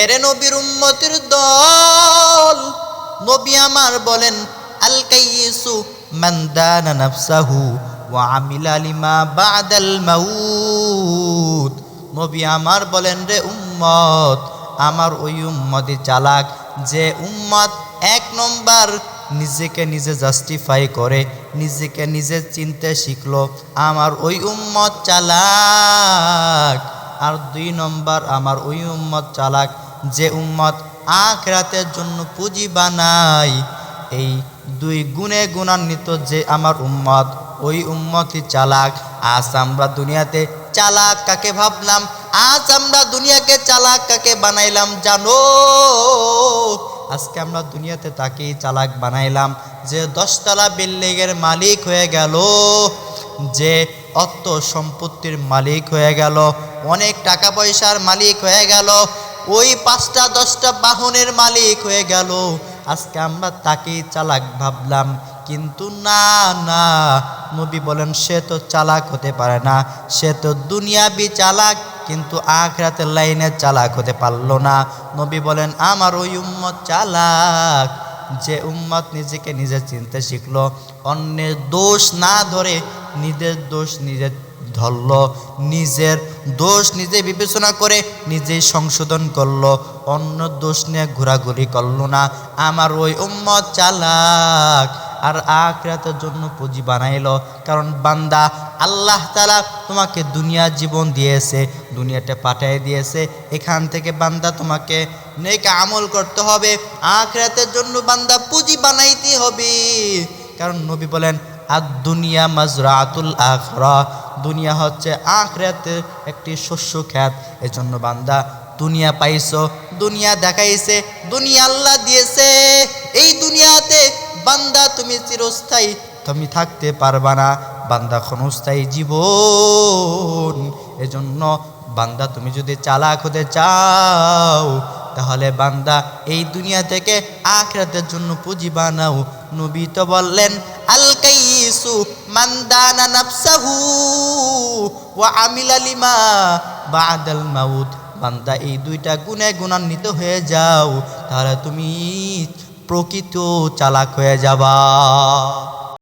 এরে নবীর উম্মতের দল, নবী আমার বলেন আল কাইয়িসু মান দানা নাফসাহু ওয়া আমিলা লিমা বাদাল মাউত। নবী আমার বলেন, রে উম্মত, আমার ওই উম্মতই চালাক যে উম্মত এক নম্বর নিজেকে নিজে জাস্টিফাই করে, নিজেকে নিজে চিনতে শিখলো, আমার ওই উম্মত চালাক। আর দুই নম্বর আমার ওই উম্মত চালাক যে উম্মত আখিরাতের জন্য পুঁজি বানায়। এই দুই গুণে গুণান্বিত যে আমার উম্মত, ওই উম্মতই চালাক। আজ আমরা দুনিয়াতে চালাক কাকে ভাবলাম, আজ আমরা দুনিয়াকে চালাক কাকে বানাইলাম জানো? আজকে আমরা দুনিয়াতে তাকেই চালাক বানাইলাম যে 10 তলা বিল্ডিংয়ের মালিক হয়ে গেল, যে অর্থ সম্পত্তির মালিক হয়ে গেল, অনেক টাকা পয়সার মালিক হয়ে গেল, ওই 5টা 10টা বাহনের মালিক হয়ে গেল। আজকে আমরা তাকেই চালাক ভাবলাম, কিন্তু না না, নবী বলেন সে তো চালাক হতে পারে না, সে তো দুনিয়াবি চালাক, কিন্তু আখিরাতের লাইনে চালাক হতে পারলো না। নবী বলেন আমার ওই উম্মত চালাক যে উম্মত নিজেকে নিজে চিনতে শিখলো, অন্যের দোষ না ধরে নিজের দোষ নিজে ধরলো, নিজের দোষ নিজে বিবেচনা করে নিজেই সংশোধন করলো, অন্য দোষ নিয়ে ঘোরাঘুরি করলো না। আমার ওই উম্মত চালাক। আর আখিরাতের জন্য পুঁজি বানাইলো। কারণ বান্দা, আল্লাহ তাআলা তোমাকে দুনিয়া জীবন দিয়েছে, দুনিয়াতে পাঠিয়ে দিয়েছে, এখান থেকে বান্দা তোমাকে নেক আমল করতে হবে, আখিরাতের জন্য বান্দা পুঁজি বানাইতে হবে। কারণ নবী বলেন আর দুনিয়া মাজরাতুল আখিরা, দুনিয়া হচ্ছে আখিরাতের একটি শস্য ক্ষেত। এজন্য বান্দা দুনিয়া পাইছো, দুনিয়া দেখাইছে, দুনিয়া আল্লাহ দিয়েছে, এই দুনিয়াতে বান্দা তুমি চিরস্থায়ী তুমি থাকতে পারবা না, বান্দা ক্ষণস্থায়ী জীবন। এজন্য বান্দা তুমি যদি চালাক হতে চাও, তাহলে বান্দা এই দুনিয়া থেকে আখিরাতের জন্য পুঁজি বানাও। নবী তো বললেন আল কাইয়িসু মান দানা নাফসাহু ওয়া আমিলা লিমা বাদাল মাউত। বান্দা এই দুইটা গুণে গুণান্বিত হয়ে যাও, তাহলে তুমি প্রকৃত চালাক হয়ে যাবা।